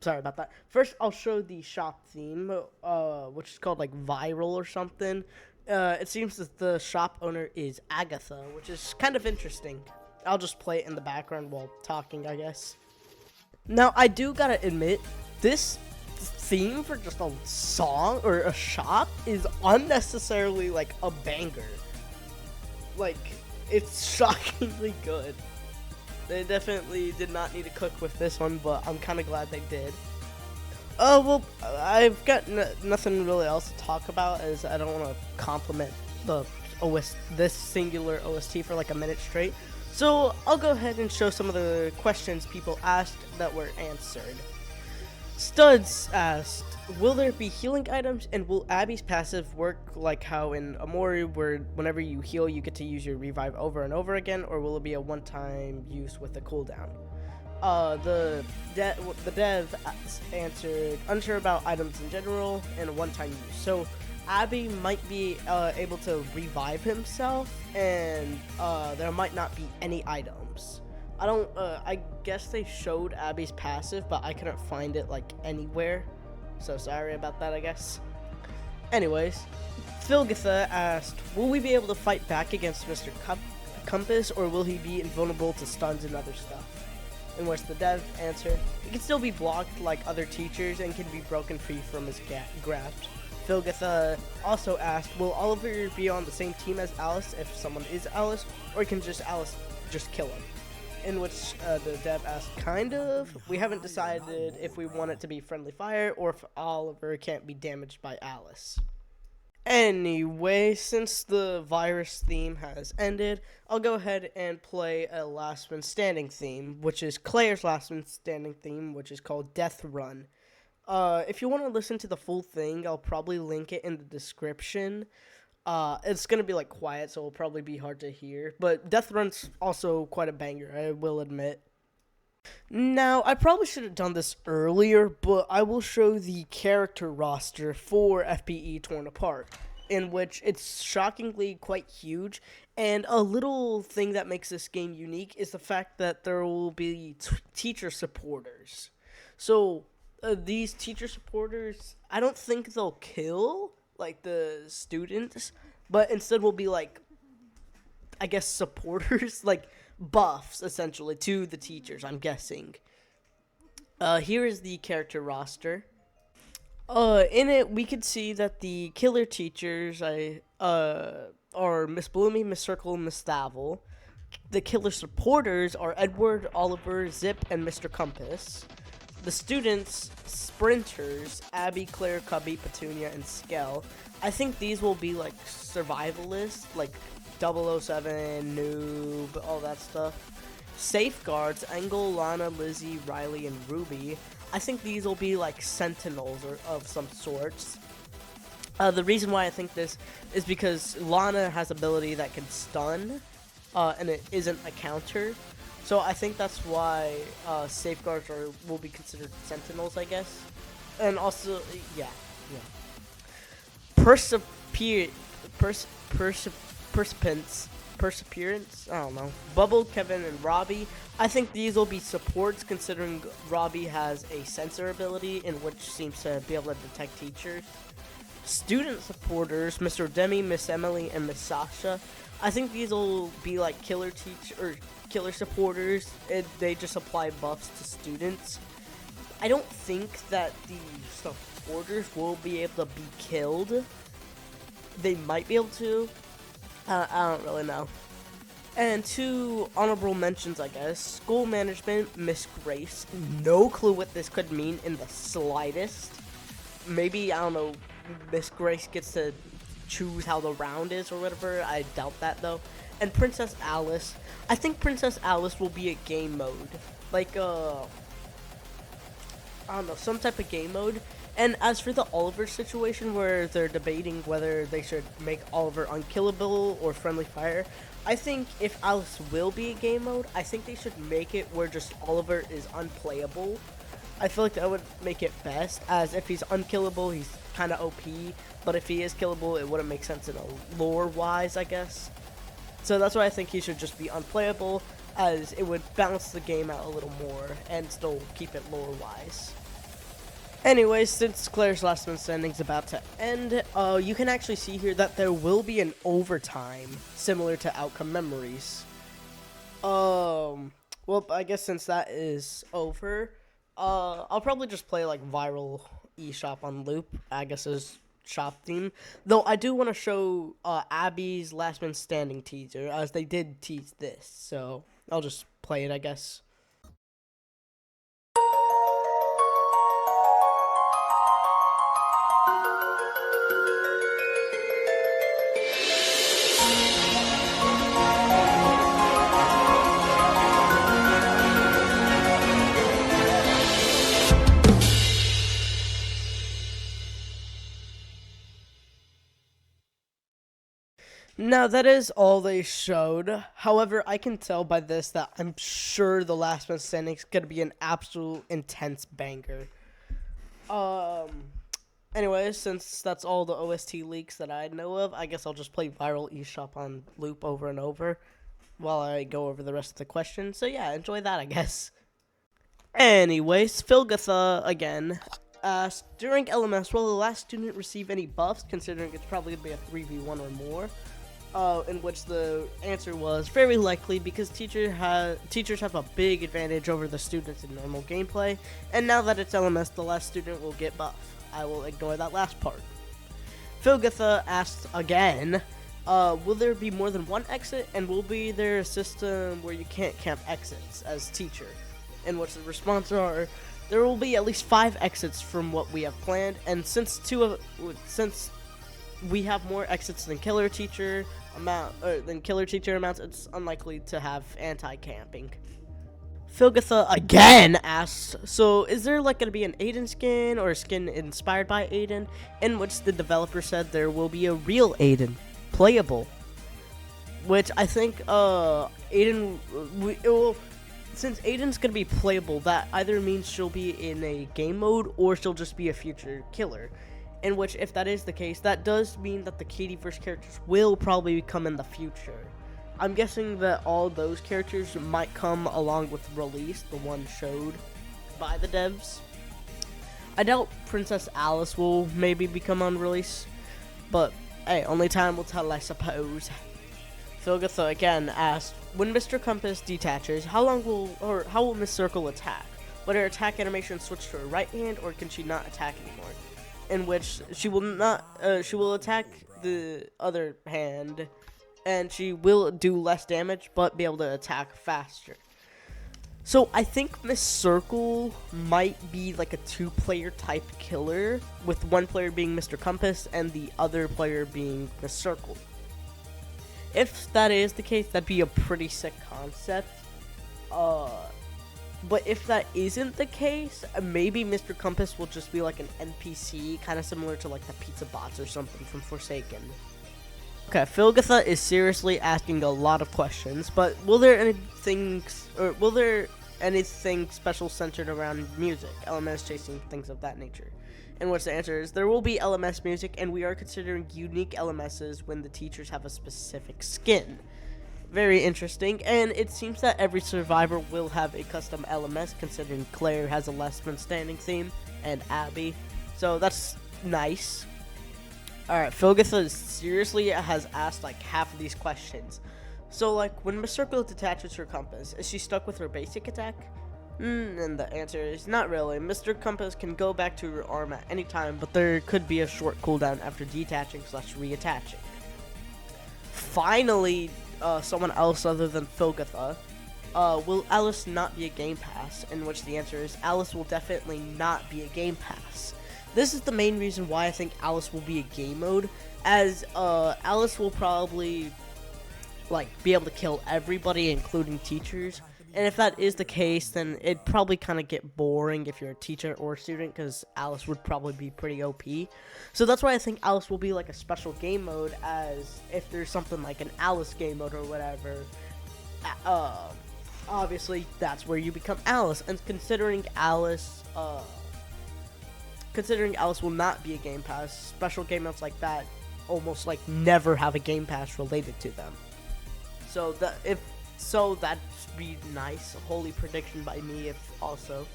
Sorry about that. First, I'll show the shop theme, which is called, like, Viral or something. It seems that the shop owner is Agatha, which is kind of interesting. I'll just play it in the background while talking, I guess. Now, I do gotta admit, this theme for just a song or a shop is unnecessarily, like, a banger. Like, it's shockingly good. They definitely did not need to cook with this one, but I'm kind of glad they did. Well, I've got nothing really else to talk about, as I don't want to compliment this singular OST for like a minute straight. So I'll go ahead and show some of the questions people asked that were answered. Studs asked, will there be healing items, and will Abby's passive work like how in Amori, where whenever you heal you get to use your revive over and over again, or will it be a one-time use with a cooldown? The dev answered, unsure about items in general and a one-time use. So Abby might be able to revive himself, and there might not be any items. I guess they showed Abby's passive, but I couldn't find it, like, anywhere. So sorry about that, I guess. Anyways, Philgatha asked, will we be able to fight back against Mr. Compass, or will he be invulnerable to stuns and other stuff? In which the dev answered, he can still be blocked like other teachers and can be broken free from his grasp. Philgatha also asked, will Oliver be on the same team as Alice if someone is Alice, or can Alice just kill him? In which the dev asked, kind of. We haven't decided if we want it to be friendly fire or if Oliver can't be damaged by Alice. Anyway, since the virus theme has ended, I'll go ahead and play a Last Man Standing theme, which is Claire's Last Man Standing theme, which is called Death Run. If you want to listen to the full thing, I'll probably link it in the description. It's gonna be, like, quiet, so it'll probably be hard to hear. But Death Run's also quite a banger, I will admit. Now, I probably should have done this earlier, but I will show the character roster for FPE Torn Apart, in which it's shockingly quite huge. And a little thing that makes this game unique is the fact that there will be teacher supporters. So, these teacher supporters, I don't think they'll kill, like, the students, but instead will be, like, I guess supporters, like buffs essentially to the teachers, I'm guessing. Here is the character roster. In it we could see that the killer teachers are Miss Bloomy, Miss Circle, Miss Thavel. The killer supporters are Edward, Oliver, Zip, and Mr. Compass. The students, sprinters, Abby, Claire, Cubby, Petunia, and Skell. I think these will be like survivalists, like 007, Noob, all that stuff. Safeguards, Engel, Lana, Lizzie, Riley, and Ruby. I think these will be like sentinels or of some sorts. The reason why I think this is because Lana has ability that can stun, and it isn't a counter. So I think that's why safeguards will be considered sentinels, I guess. And also, yeah. Perseverance, I don't know. Bubble, Kevin, and Robbie. I think these will be supports, considering Robbie has a sensor ability in which seems to be able to detect teachers. Student supporters, Mr. Demi, Miss Emily, and Miss Sasha. I think these will be like killer supporters. They just apply buffs to students. I don't think that the supporters will be able to be killed. They might be able to. I don't really know. And 2 honorable mentions, I guess. School management, Miss Grace. No clue what this could mean in the slightest. Maybe, I don't know, Miss Grace gets to choose how the round is or whatever. I doubt that, though. And Princess Alice. I think Princess Alice will be a game mode. Like, I don't know, some type of game mode. And as for the Oliver situation where they're debating whether they should make Oliver unkillable or friendly fire, I think if Alice will be a game mode, I think they should make it where just Oliver is unplayable. I feel like that would make it best, as if he's unkillable, he's kind of OP, but if he is killable, it wouldn't make sense in a lore-wise, I guess. So that's why I think he should just be unplayable, as it would balance the game out a little more and still keep it lore-wise. Anyways, since Claire's last man standing is about to end, you can actually see here that there will be an overtime, similar to Outcome Memories. Well, I guess since that is over, I'll probably just play like Viral eShop on loop, I guess is shop theme. Though I do want to show Abby's last man standing teaser, as they did tease this, so I'll just play it, I guess. Now, that is all they showed. However, I can tell by this that I'm sure the last man standing is going to be an absolute intense banger. Anyways, since that's all the OST leaks that I know of, I guess I'll just play Viral eShop on loop over and over while I go over the rest of the questions. So yeah, enjoy that, I guess. Anyways, Philgatha again asked, during LMS, will the last student receive any buffs, considering it's probably going to be a 3v1 or more? In which the answer was very likely, because teachers have a big advantage over the students in normal gameplay, and now that it's LMS, the last student will get buff. I will ignore that last part. Philgatha asked again, will there be more than one exit, and will be there a system where you can't camp exits as teacher? In which the response are, there will be at least 5 exits from what we have planned, and since we have more exits than killer teacher amounts, it's unlikely to have anti-camping. Philgatha again asks, so is there like gonna be an Aiden skin or a skin inspired by Aiden? In which the developer said there will be a real Aiden, playable. Which I think since Aiden's gonna be playable, that either means she'll be in a game mode or she'll just be a future killer. In which, if that is the case, that does mean that the Katieverse characters will probably come in the future. I'm guessing that all those characters might come along with release, the one showed by the devs. I doubt Princess Alice will maybe become on release, but hey, only time will tell, I suppose. Philgatha again asked, when Mr. Compass detaches, how will Miss Circle attack? Will her attack animation switch to her right hand, or can she not attack anymore? In which she will attack the other hand, and she will do less damage, but be able to attack faster. So I think Miss Circle might be like a 2-player type killer, with one player being Mr. Compass and the other player being Miss Circle. If that is the case, that'd be a pretty sick concept. But if that isn't the case, maybe Mr. Compass will just be like an NPC, kind of similar to like the Pizza Bots or something from Forsaken. Okay, Philgatha is seriously asking a lot of questions, but will there anything special centered around music, LMS chasing, things of that nature? In which the answer is there will be LMS music, and we are considering unique LMSs when the teachers have a specific skin. Very interesting, and it seems that every survivor will have a custom LMS, considering Claire has a last man standing theme, and Abby, so that's nice. Alright, Philgatha seriously has asked like half of these questions. So like, when Miss Circle detaches her compass, is she stuck with her basic attack? And the answer is not really. Mr. Compass can go back to her arm at any time, but there could be a short cooldown after detaching / reattaching. Finally, someone else other than Philgatha. Will Alice not be a game pass? In which the answer is Alice will definitely not be a game pass. This is the main reason why I think Alice will be a game mode, as Alice will probably like be able to kill everybody, including teachers. And if that is the case, then it'd probably kind of get boring if you're a teacher or a student, because Alice would probably be pretty OP. So that's why I think Alice will be like a special game mode, as if there's something like an Alice game mode or whatever, obviously that's where you become Alice. And considering Alice will not be a game pass, special game modes like that almost like never have a game pass related to them. So that'd be nice. Holy prediction by me, if also.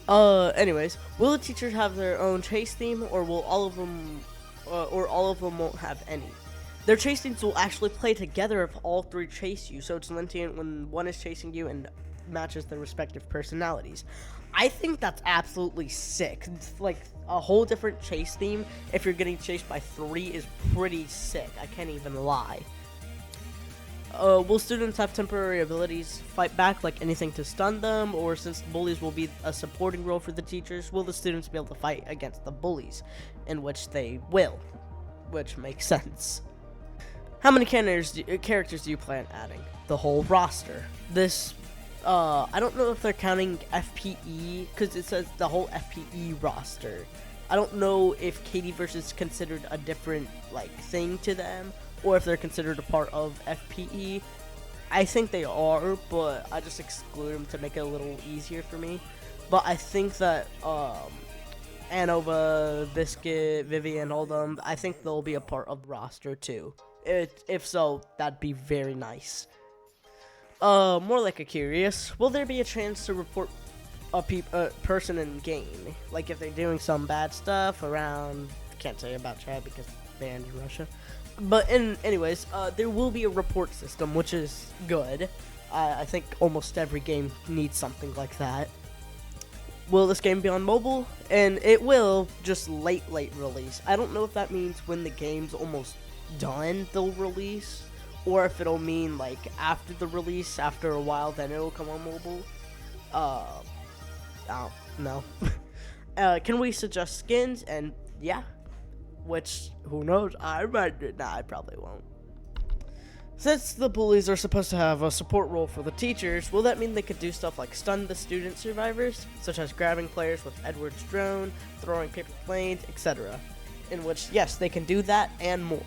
Anyways, will the teachers have their own chase theme, or will all of them won't have any? Their chase themes will actually play together if all three chase you, so it's sentient when one is chasing you and matches their respective personalities. I think that's absolutely sick. Like, a whole different chase theme if you're getting chased by 3 is pretty sick. I can't even lie. Will students have temporary abilities, fight back, like anything to stun them, or since the bullies will be a supporting role for the teachers, will the students be able to fight against the bullies? In which they will, which makes sense. How many characters do you plan adding? The whole roster. This, I don't know if they're counting FPE, because it says the whole FPE roster. I don't know if Katieverse is considered a different, like, thing to them, or if they're considered a part of FPE. I think they are, but I just exclude them to make it a little easier for me. But I think that Anova, Biscuit, Vivian, all them, I think they'll be a part of the roster too. If so, that'd be very nice. More like a curious, will there be a chance to report a person in game? Like if they're doing some bad stuff around, can't say about Chad because banned in Russia. But anyways, there will be a report system, which is good. I think almost every game needs something like that. Will this game be on mobile? And it will, just late release. I don't know if that means when the game's almost done, they'll release, or if it'll mean like after the release, after a while, then it'll come on mobile. I don't know. Can we suggest skins? And yeah. Which, who knows, I might do. Nah, I probably won't. Since the bullies are supposed to have a support role for the teachers, will that mean they could do stuff like stun the student survivors, such as grabbing players with Edward's drone, throwing paper planes, etc. In which, yes, they can do that and more.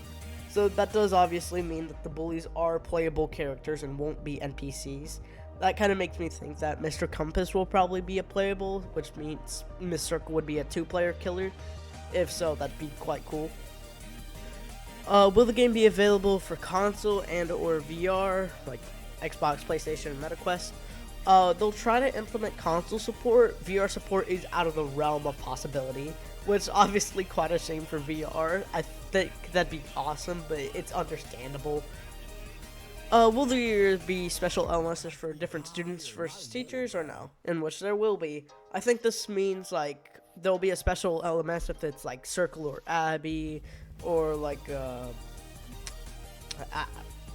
So that does obviously mean that the bullies are playable characters and won't be NPCs. That kind of makes me think that Mr. Compass will probably be a playable, which means Miss Circle would be a 2-player killer. If so, that'd be quite cool. Will the game be available for console and or VR, like Xbox, PlayStation, and MetaQuest? They'll try to implement console support. VR support is out of the realm of possibility, which is obviously quite a shame for VR. I think that'd be awesome, but it's understandable. Will there be special LMSs for different students versus teachers, or no? In which there will be. I think this means, like, there'll be a special LMS if it's like Circle or Abby, or like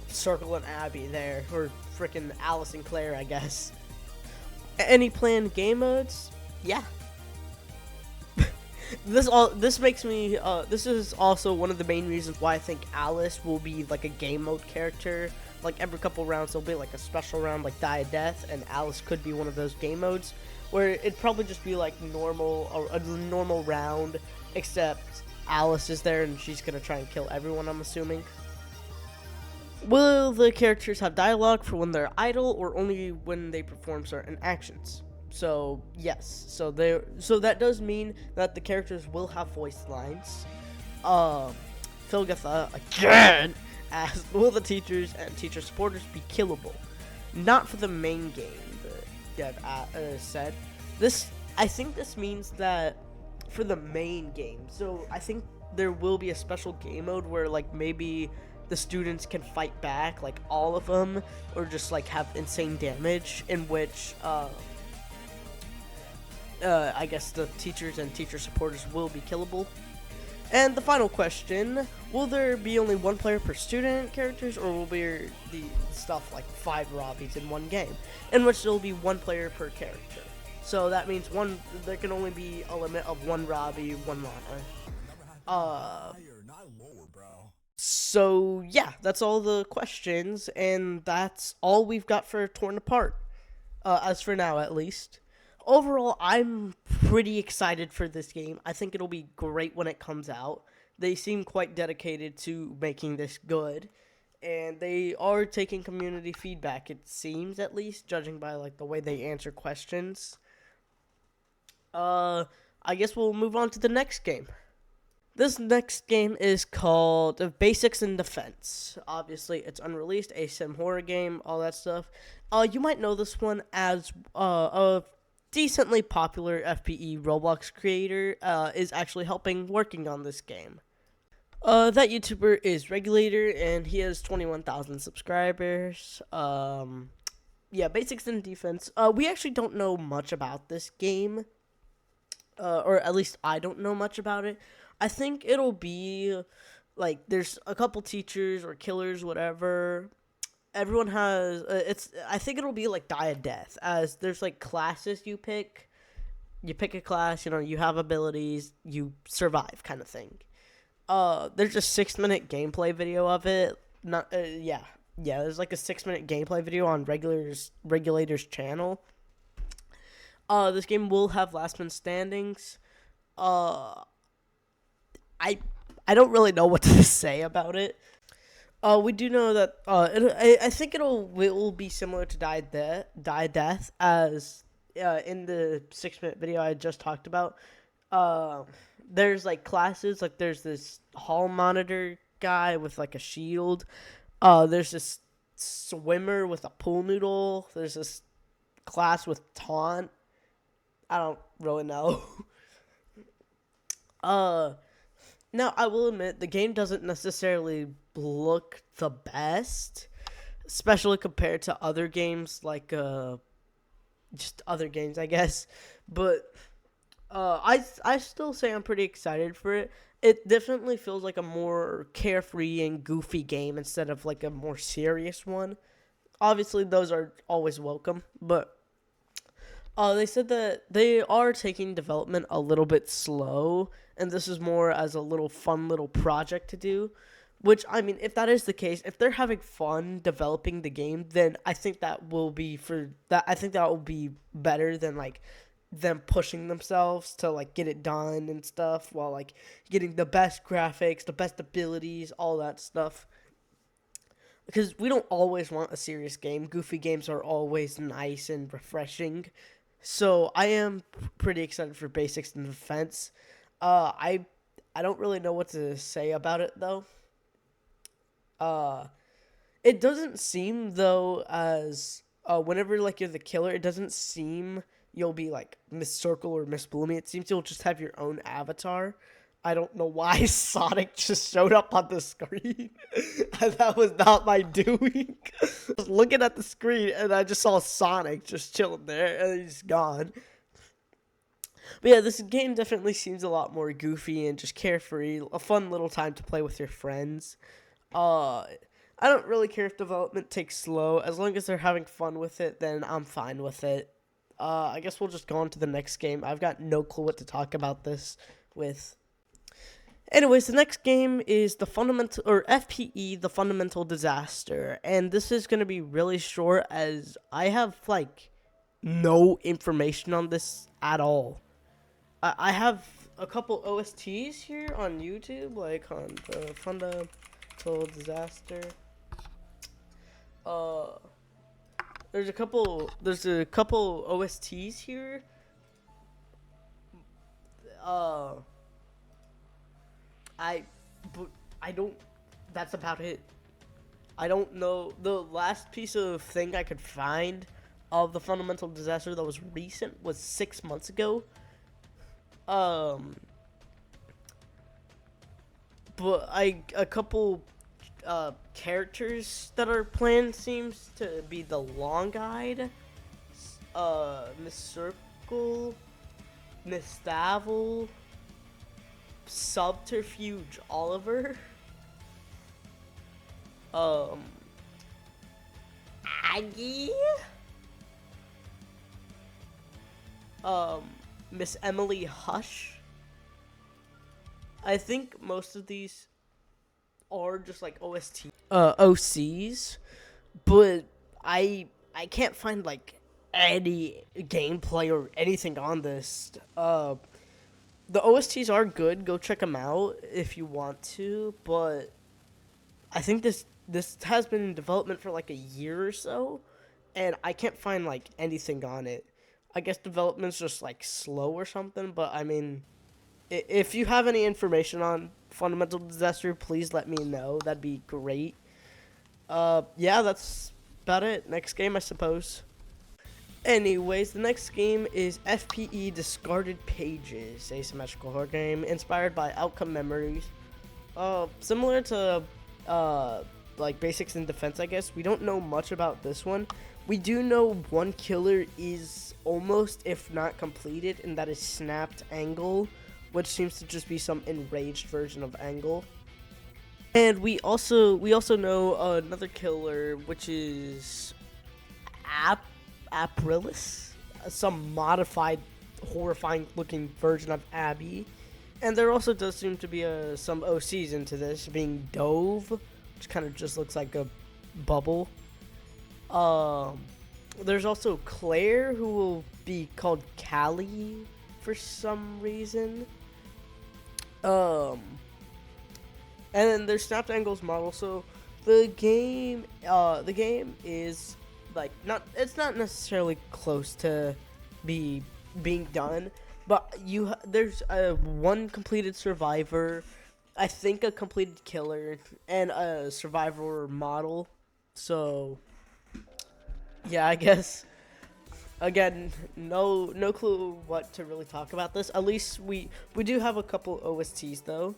Circle and Abby there, or freaking Alice and Claire, I guess. Any planned game modes? Yeah. This makes me. This is also one of the main reasons why I think Alice will be like a game mode character. Like every couple rounds, there'll be like a special round, like Die of Death, and Alice could be one of those game modes where it'd probably just be like a normal round, except Alice is there and she's gonna try and kill everyone, I'm assuming. Will the characters have dialogue for when they're idle or only when they perform certain actions? So yes, so that does mean that the characters will have voice lines. Philgatha again asked, will the teachers and teacher supporters be killable? Not for the main game, the dev said. I think this means that for the main game. So I think there will be a special game mode where like maybe the students can fight back, like all of them, or just like have insane damage, in which I guess the teachers and teacher supporters will be killable. And the final question, will there be only one player per student characters, or will there be the stuff like 5 Robbies in one game, in which there will be one player per character? So that means there can only be a limit of 1 Robbie, 1 Lana. So yeah, that's all the questions, and that's all we've got for Torn Apart, as for now at least. Overall, I'm pretty excited for this game. I think it'll be great when it comes out. They seem quite dedicated to making this good, and they are taking community feedback, it seems, at least, judging by like the way they answer questions. I guess we'll move on to the next game. This next game is called Basics in Defense. Obviously, it's unreleased, a sim horror game, all that stuff. You might know this one as a decently popular FPE Roblox creator is actually working on this game. That YouTuber is Regulator, and he has 21,000 subscribers. Yeah, Basics in Defense. We actually don't know much about this game, or at least I don't know much about it. I think it'll be like there's a couple teachers or killers, whatever. Everyone has I think it'll be like Die of Death, as there's like classes you pick. You pick a class, you have abilities, you survive, kind of thing. There's a 6-minute gameplay video of it. Yeah, there's like a 6-minute gameplay video on Regulator's channel. This game will have last man standings. I don't really know what to say about it. We do know that I think it will be similar to Die Death, as in the 6-minute video I just talked about. There's like classes, like there's this hall monitor guy with like a shield. There's this swimmer with a pool noodle. There's this class with taunt. I don't really know. Now, I will admit, the game doesn't necessarily look the best, especially compared to other games, like, just other games, I guess. But, I still say I'm pretty excited for it. It definitely feels like a more carefree and goofy game instead of, like, a more serious one. Obviously, those are always welcome, but they said that they are taking development a little bit slow, and this is more as a little fun little project to do. Which, I mean, if that is the case, if they're having fun developing the game, then I think that will be better than like them pushing themselves to like get it done and stuff, while like getting the best graphics, the best abilities, all that stuff. Because we don't always want a serious game. Goofy games are always nice and refreshing. So I am pretty excited for Basics in Defense. I don't really know what to say about it though. It doesn't seem though as whenever like you're the killer, it doesn't seem you'll be like Miss Circle or Miss Bloomy. It seems you'll just have your own avatar. I don't know why Sonic just showed up on the screen. That was not my doing. I was looking at the screen and I just saw Sonic just chilling there and he's gone. But yeah, this game definitely seems a lot more goofy and just carefree. A fun little time to play with your friends. I don't really care if development takes slow. As long as they're having fun with it, then I'm fine with it. I guess we'll just go on to the next game. I've got no clue what to talk about this with. Anyways, the next game is the fundamental or FPE, the fundamental disaster, and this is gonna be really short as I have like no information on this at all. I have a couple OSTs here on YouTube, like on the fundamental disaster. There's a couple OSTs here. I don't. That's about it. I don't know. The last piece of thing I could find of the fundamental disaster that was recent was 6 months ago. But a couple characters that are planned seems to be the Long-Eyed, Miss Circle, Miss Thavel, Subterfuge Oliver, Aggie, Miss Emily Hush. I think most of these are just like OCs, but I can't find like any gameplay or anything on this. The OSTs are good. Go check them out if you want to. But I think this has been in development for like a year or so, and I can't find like anything on it. I guess development's just like slow or something. But I mean, if you have any information on Fundamental Disaster, please let me know. That'd be great. Yeah, that's about it. Next game, I suppose. Anyways, the next game is FPE Discarded Pages, asymmetrical horror game inspired by Outcome Memories. Similar to like Basics in Defense, I guess. We don't know much about this one. We do know one killer is almost, if not completed, and that is Snapped Angle, which seems to just be some enraged version of Angle. And we also know another killer, which is Aprilis, some modified, horrifying looking version of Abby. And there also does seem to be some OCs into this, being Dove, which kind of just looks like a bubble. There's also Claire, who will be called Callie for some reason. And then there's Snapped Angles model. So the game is like it's not necessarily close to being done, but there's one completed survivor, I think a completed killer, and a survivor model. So yeah, I guess again, no clue what to really talk about this. At least we do have a couple OSTs though.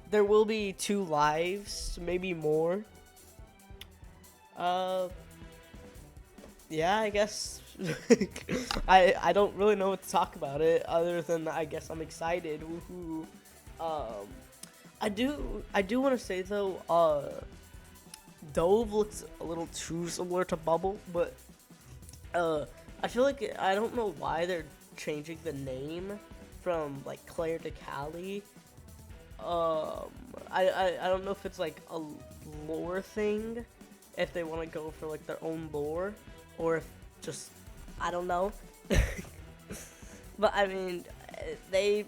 There will be 2 lives, maybe more. Yeah, I guess I don't really know what to talk about it other than I guess I'm excited. Woohoo. I do want to say though, Dove looks a little too similar to Bubble, but I feel like I don't know why they're changing the name from like Claire to Callie. I don't know if it's like a lore thing, if they want to go for like their own lore, or if just I don't know. But I mean, they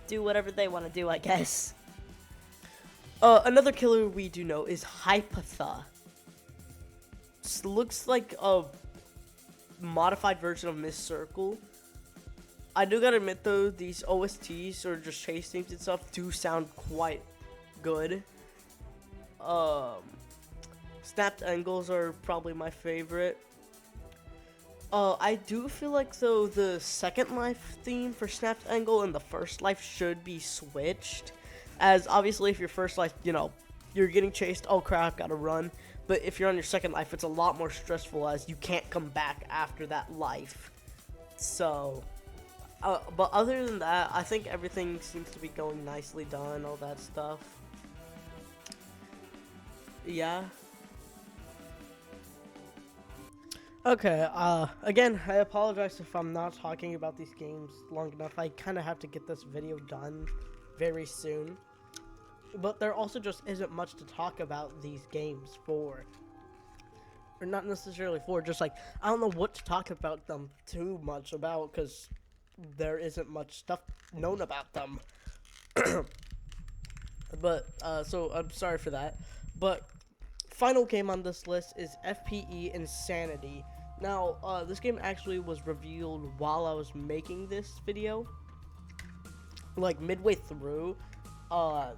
do whatever they want to do, I guess. Another killer we do know is Hypatha. Looks like a modified version of Miss Circle. I do gotta admit though, these OSTs or just chase themes and stuff do sound quite good. Snapped Angles are probably my favorite. I do feel like though the second life theme for Snapped Angle and the first life should be switched. As obviously if your first life, you know, you're getting chased, oh crap, gotta run. But if you're on your second life, it's a lot more stressful as you can't come back after that life. So, but other than that, I think everything seems to be going nicely done, all that stuff. Yeah. Okay, again, I apologize if I'm not talking about these games long enough. I kind of have to get this video done very soon. But there also just isn't much to talk about these games for. Or not necessarily for, just like, I don't know what to talk about them too much about, because there isn't much stuff known about them. But, so I'm sorry for that. But, final game on this list is FPE Insanity. Now, this game actually was revealed while I was making this video. Like, midway through, I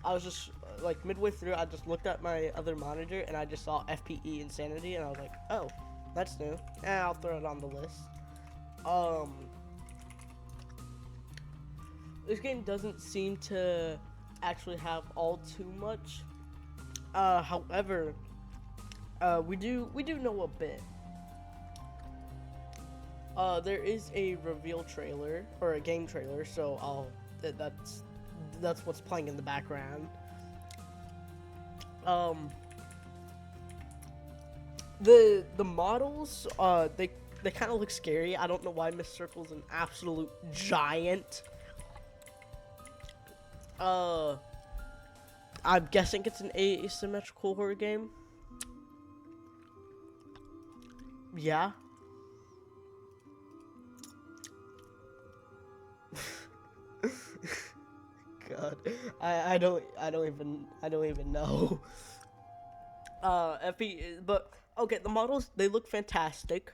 was just, like, midway through, I just looked at my other monitor, and I just saw FPE Insanity, and I was like, oh, that's new. And I'll throw it on the list. This game doesn't seem to actually have all too much. However, we do know a bit. There is a reveal trailer, or a game trailer, so that's what's playing in the background. The models, they kind of look scary. I don't know why Miss Circle's an absolute giant. I'm guessing it's an asymmetrical horror game. Yeah. God, I don't even know. But okay, the models, they look fantastic.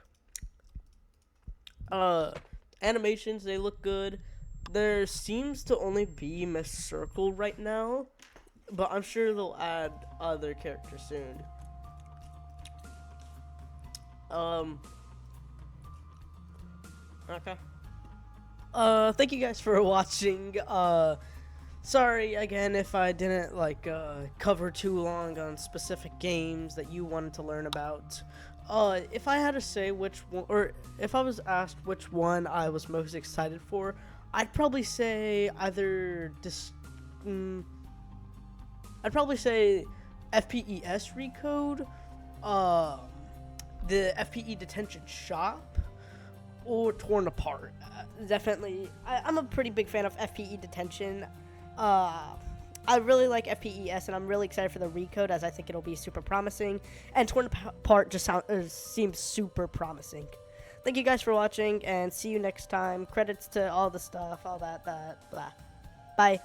Animations, they look good. There seems to only be Miss Circle right now, but I'm sure they'll add other characters soon. Okay. Thank you guys for watching. Sorry again if I didn't cover too long on specific games that you wanted to learn about. If I had to say which one, or if I was asked which one I was most excited for, I'd probably say either I'd probably say FPES Recode, the FPE Detention Shop, or Torn Apart. Definitely, I'm a pretty big fan of FPE Detention. I really like FPES, and I'm really excited for the Recode, as I think it'll be super promising. And Torn Apart just seems super promising. Thank you guys for watching, and see you next time. Credits to all the stuff, all that, blah. Bye.